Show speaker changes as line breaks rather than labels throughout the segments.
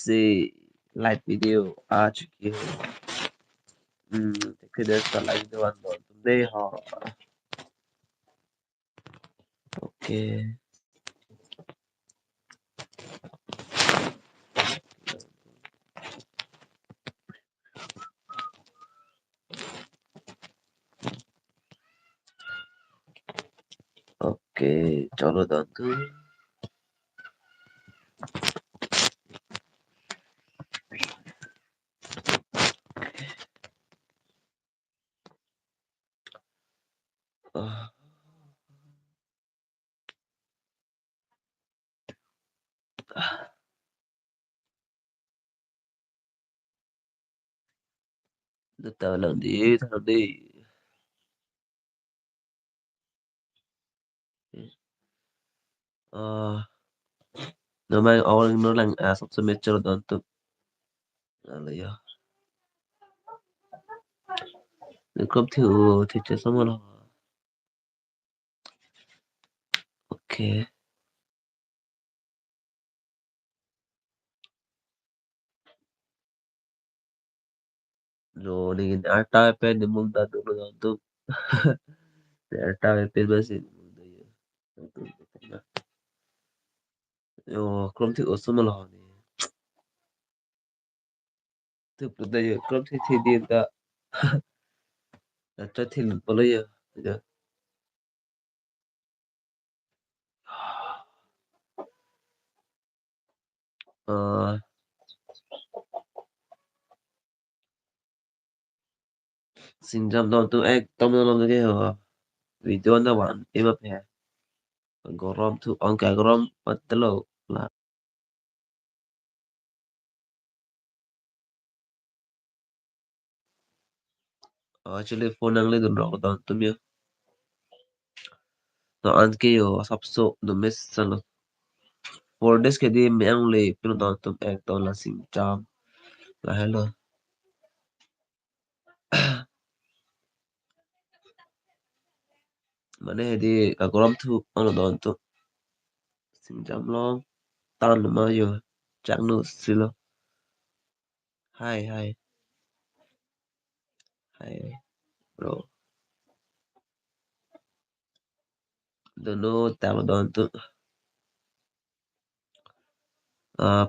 से live video आ चुकी है। तो फिर इसका लाइव वीडियो तुमने हाँ ओके ओके चलो दोस्तों tao làm gì thằng đi ờ nó mang nó là sắp xếp cho doonto là ya 그럼 대체 써머라 오케이 no ningin arta pe ni munda dulu doonto arta pe basi munda ya yo 그럼 써머라 ni 근데 그럼 디다 저 boleh ya ờ xin chào đón tôi em tông nó cái hả video nó bạn em ập hè gồm thu on cả gồm bắt đầu là actually phone ang lên rồi đón tôi miêu nó ăn cái sắp số nó miss sao 4 days cái đi mấy ông lì pero đón tôi em tôi là xin chào là hello mà đây đi cả gồm thu on đón tôi xin chào long tan mà giờ chẳng nữa xin lo hi hi hi bro don't know tao đón tôi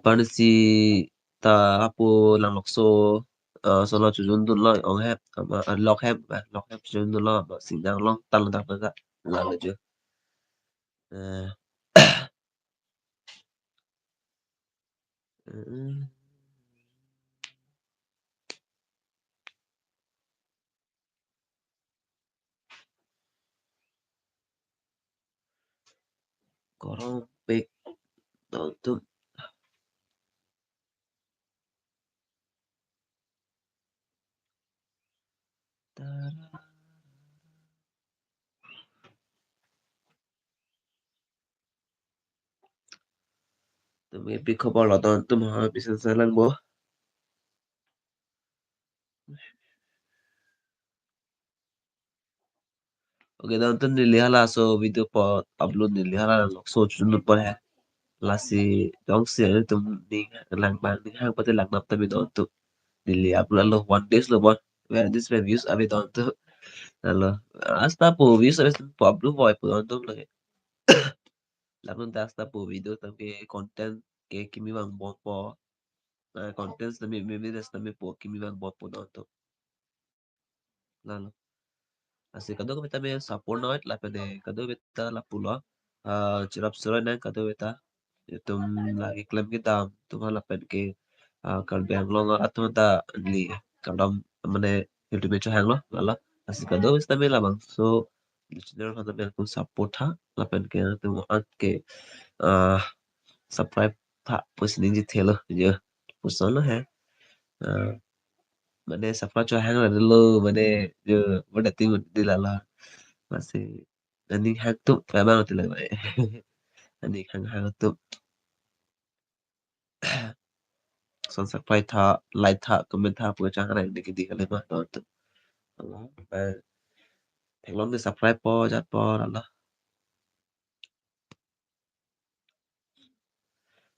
paano si ta apo lang lokso so lo chujun dun lo ong hep ama lock hep chujun dun lo ba sing dang long tan lang tak ga la la je uh, korong pek tum tum e pik khobor lo don tum ha bisan sa lang bo oke don tum ni lihala so video po upload ni lihala lokso chujun dun por hai la si dong si tum ni lang bang ni hang pati lang nap tabi don tum nili upload lo 1 days lo bon where this views abi don tum Hello. Hasta po views sa Pablo Boy po untuk lagi. Lamun ta hasta po video tamke content ke kimi bang bot po. Contents na mi des na mi po kimi bang bot po don to. Lalo. Asi kado ko beta me support na la pede kado beta la pulo. Chirap sura na kado beta. Tum lagi claim kita tum hala pen ke Karbi ang long atau ta li kadam mane YouTube cho hang lo lala. Asi kado beta me lamang so listener kado me kung support ha la pen ke tum at ke uh, subscribe Pak Pus Ninja Taylor giờ một số nó ha mà đây subscribe cho hắn là lô mà đây giờ vẫn đặt tin đi là mà sẽ anh đi hàng tụng phải bao nhiêu là vậy anh đi hàng hàng tụng son subscribe tha like tha comment tha vừa trang này để cái gì cái này mà đó tụng và thành long đi subscribe po chat po là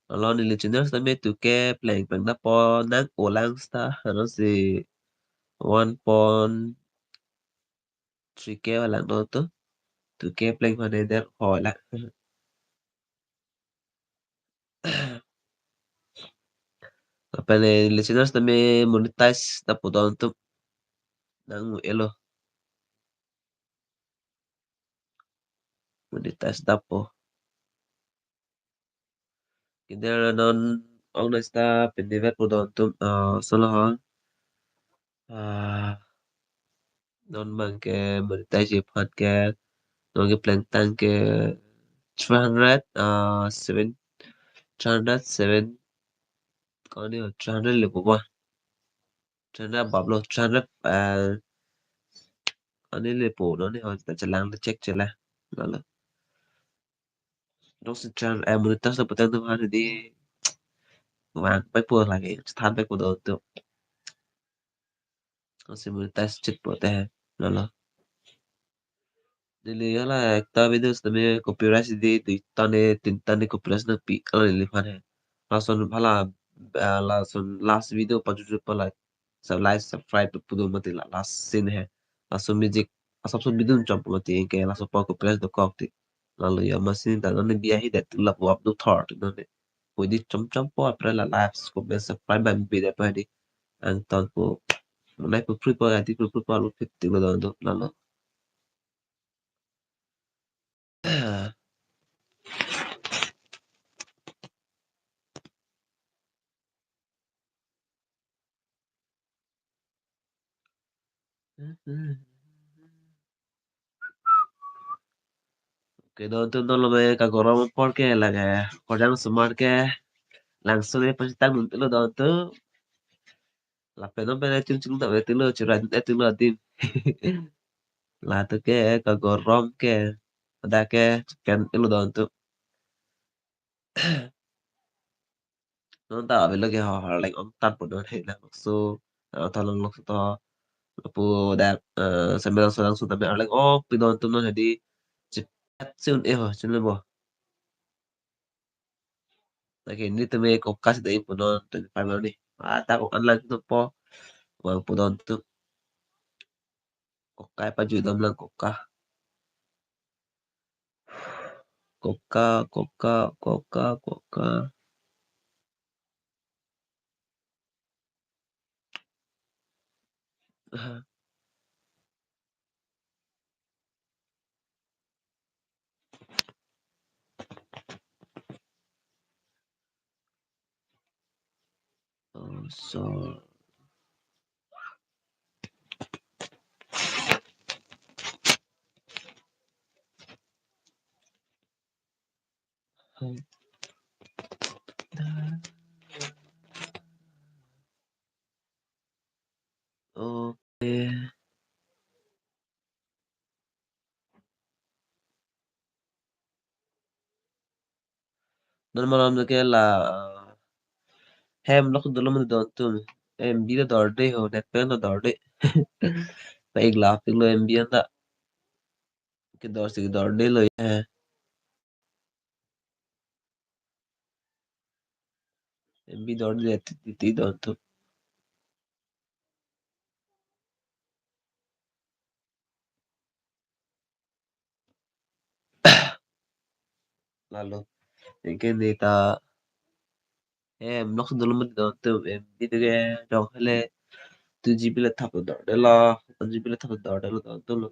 Lo ni listeners también tu que plan plan da po nang ulang sta ano si 1.3K walang no to tu que plan manager hỏi lại Apale listeners también monetize na po doon to nang elo monetize na po. Kita non ông này sta pendivet po doon to solo ha non man ke monetize podcast non ke plan tan ke 300 7 307 có điều 300 là của bọn 300 bọc lô 300 anh ấy là bộ nó này họ sẽ làm nó check là đó là nó sẽ 300 mình ta sẽ bắt đầu hoa thì đi vàng bách bùa là cái than bách bùa đồ tượng nó sẽ mình ta check bộ tè đó là Dili ala ekta videos tame copyright di tane tin tane copyright na pi ala lifan hai lason phala lason last video paju pala sub like subscribe pudo mati la last scene hai lason music asap so video chop mati ke lason pa copyright do kokti lalu ya masin ta nane biya hi dat la wap do thort nane pwede chom chom po apre la live ko be subscribe ba bi da pa di ang ton ko nai po free po ati po po lu fit ti lo do lalu Que no lo ve kagorong porque la que corang sumar que langsung ya pasti tang untuk lo donto la pena pena chung chung tak betul lo curang itu lo tim la tu que kagorong que ada que kan lo donto non ta về lo que họ lại ông tan por don hay là mặc su thằng long lok to pu da sambil langsung tapi orang oh pidon tu non jadi cepat sun ho sun lo lagi ini tu me kokas da impo non tu pa ni ta ko anlang tu po wang po don tu kokai pa ju dam lang koka. Oh, so okay. Nan malam tu ke la hem lok dulu mun don tu em bi da dorde ho net pen da dorde pa ek la pe lo em bi anda ke dor se dorde lo em bi dorde ti don tu lalu ke ni ta em lok dulu mun don tu em bi de ke dong hele tu ji bi la thap dorde la tu ji bi la thap dorde lo don tu lo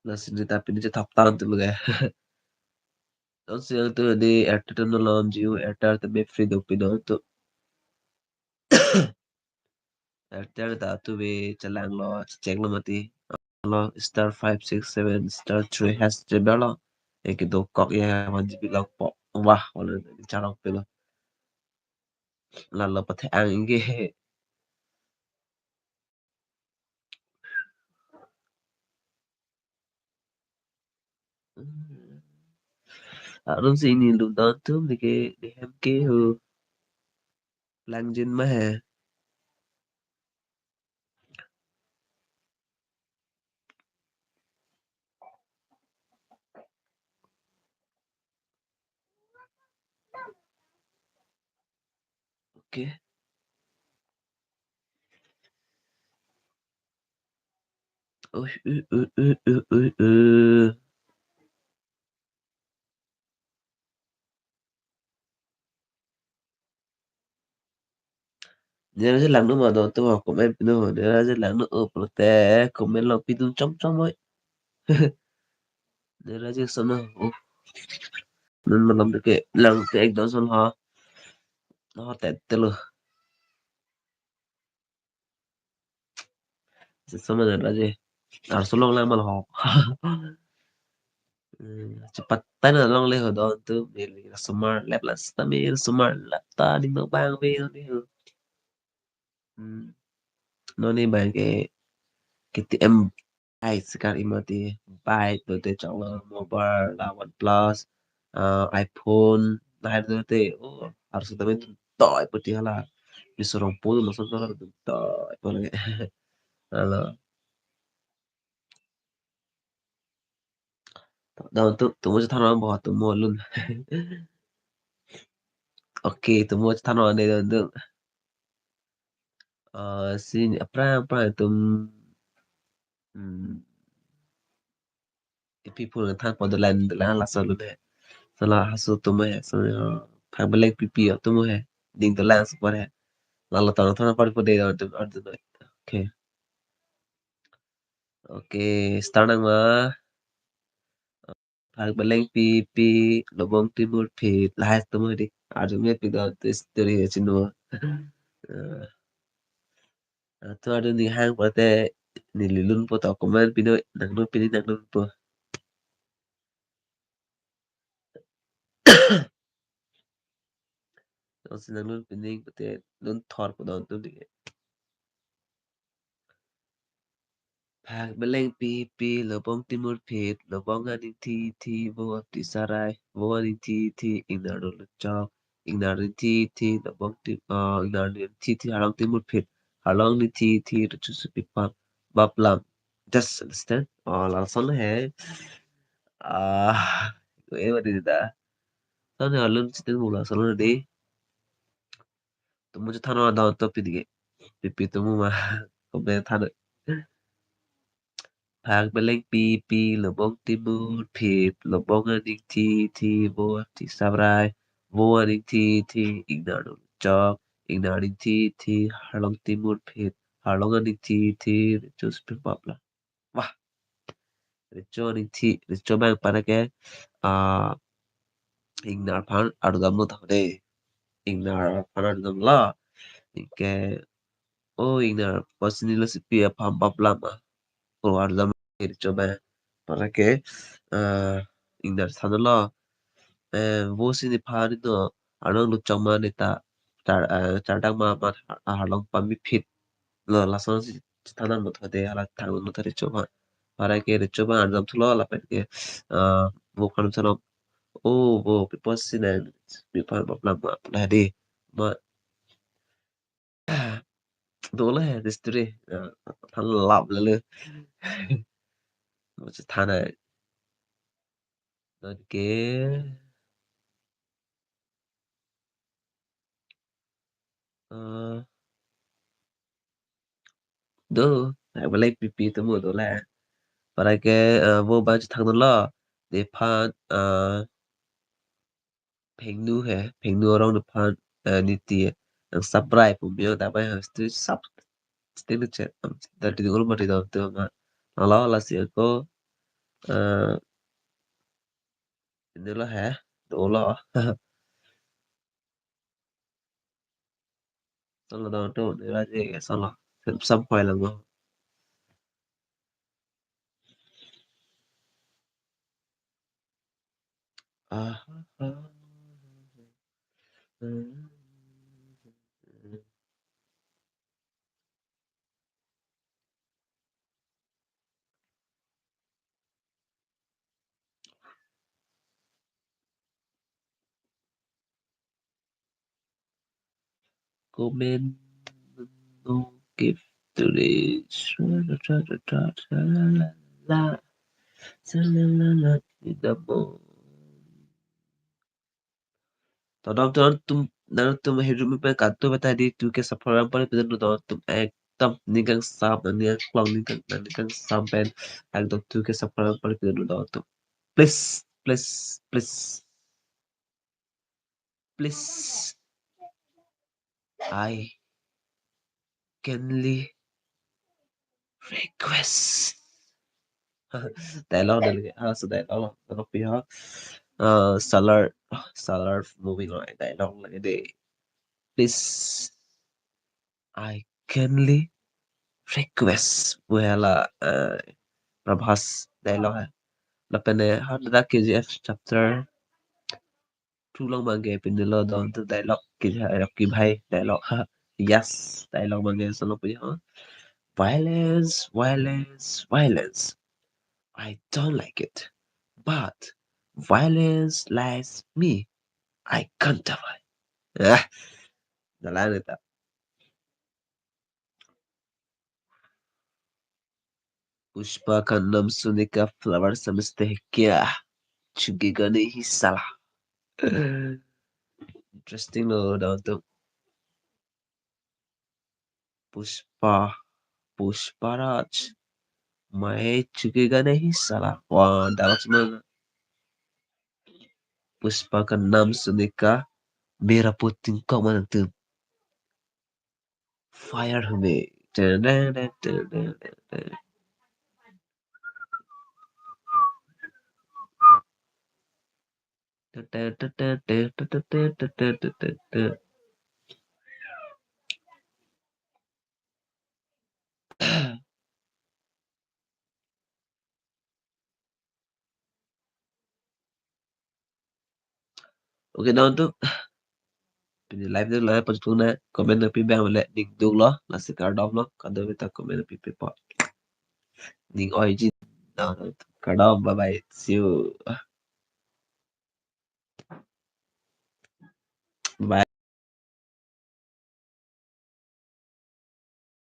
la sin ta pe ni thap tan tu lo don se tu de erta no lom jiu erta te be free do pi don tu erta ta tu be chalang lo check lo mati lo star 567 star 3 has jebelo e que do kok ye man jibi lang po wah wala charok pelo la lo pathe ang inge aron si ini lu dan tu de ke de hem ke hu lang jin ma he Okay. Ôi, Nhớ rất lặng nữa mà đồ tôi học comment nữa nhớ rất lặng nữa ở té comment là pin trong trong ấy nhớ ra chứ sao nữa nên mà làm được cái lần cái anh đó xong họ nó té té luôn xong rồi là gì số long lang mà họ cepat tana long le ho don tu mili sumar lep la stamil sumar lapta di no bang ve no ni no ni bang cái em ai sekarang imati baik tu te chong la mobile la OnePlus iPhone nah itu te oh harus também toy putih lah disuruh pun langsung tuh toy pun halo đâu tụi mua cho thằng nó bỏ tụi mua luôn ok tụi mua cho thằng nó này được sini apa itu people ng than Fatherland la la sa lu de sala hasu tumo he so phang belek pipi tumo he ding the lance por he la la tan thana par por de or de okay okay start ang ma phang belek pipi lobong timur phi la tumo di ar me pi da story he chino to ar ni hang por te ni lilun po to comment pino nang no pini nang no po nang no pini po te non thor po don tu di Beleng pipi lobong timur pit lobong aning ti bo ti sarai bo aning ti ignaru lecok ignaru ti lobong ignaru ti halong timur pit halong ni ti rucu pipam baplam just understand oh langsung lah hai gue mati tidak tahu nih alun situ mula selalu di temu je thano ada untuk pipi temu mah komen thano Phang Beleng Pi Lobong Timur Phịp Lobong Aning Ti Vô Ti Sabrai Vô Aning Ti Ignaru Chok Ignaring Ti Harlong Timur Phịp Harlong Aning Ti Richo Spipapla Wah Richo Aning Richo Bang Parake Ignar Pan Ardam no Thade Ignar Pan Ardam La Inke Ignar Pasinilo Sipia Pam Paplama Ardam Richo Bang Parake Ignar Thanala vô sinh pha đi nữa anong lu chong ma neta chardang ma halong pami phit la son si thanan mo thode ala thang mo thare choba para ke re choba andam thulo la pet ke vô khan chano o vô people sin bi pa ba plam ma la di ma do la hai this today than lap la le mo chi thana ke do ai ba lai pi to mo do la para que vô ban chỉ thằng đó để pan phèn nu hè phèn nu orang depan niti yang sabrai pun dia tak payah tu sab still chat dari dulu mati dah tu mak kalau lah si aku inilah hè dola salah dah tu ni lah je salah sampai lah ngah ah comment no give to this la la la la la Naruto mahirap pa kadto ba ta dito kay sa parampal pinanood tum ekdom nigang sam nigang klong nigang sampen ekdom tu kay sa parampal pinanood tum. Please, please, please, please, I kindly request. Dialogue na lang. Sa dialogue. Ano pa yun? Salar moving on. Dialogue lang. Hindi. Please, I kindly request. Wala, Prabhas dialogue है. Lapene, how did that KGF chapter 2 lang mange pinilo doon to dialogue ki bhai dialogue ha. Yes, dialogue mange suno po yun. Violence, violence, violence. I don't like it. But violence lies me. I can't avoid. Ah, nalan ito. Pushpa का नाम सुनने का फ्लावर समझते हैं क्या चुगेगा नहीं साला इंटरेस्टिंग लोग डाउन तो पुष्पा पुष्पाराज मैं चुकेगा नहीं साला वाह डायलॉग सुनो पुष्पा का नाम सुनने का मेरा पुतिन को मनते फायर हमें oke daun tuh Pini live tu lah pas tu na komen na pi bang wala ning dug lo la si card off lo kado bita komen na pi pi po ning origin daun card off bye bye see you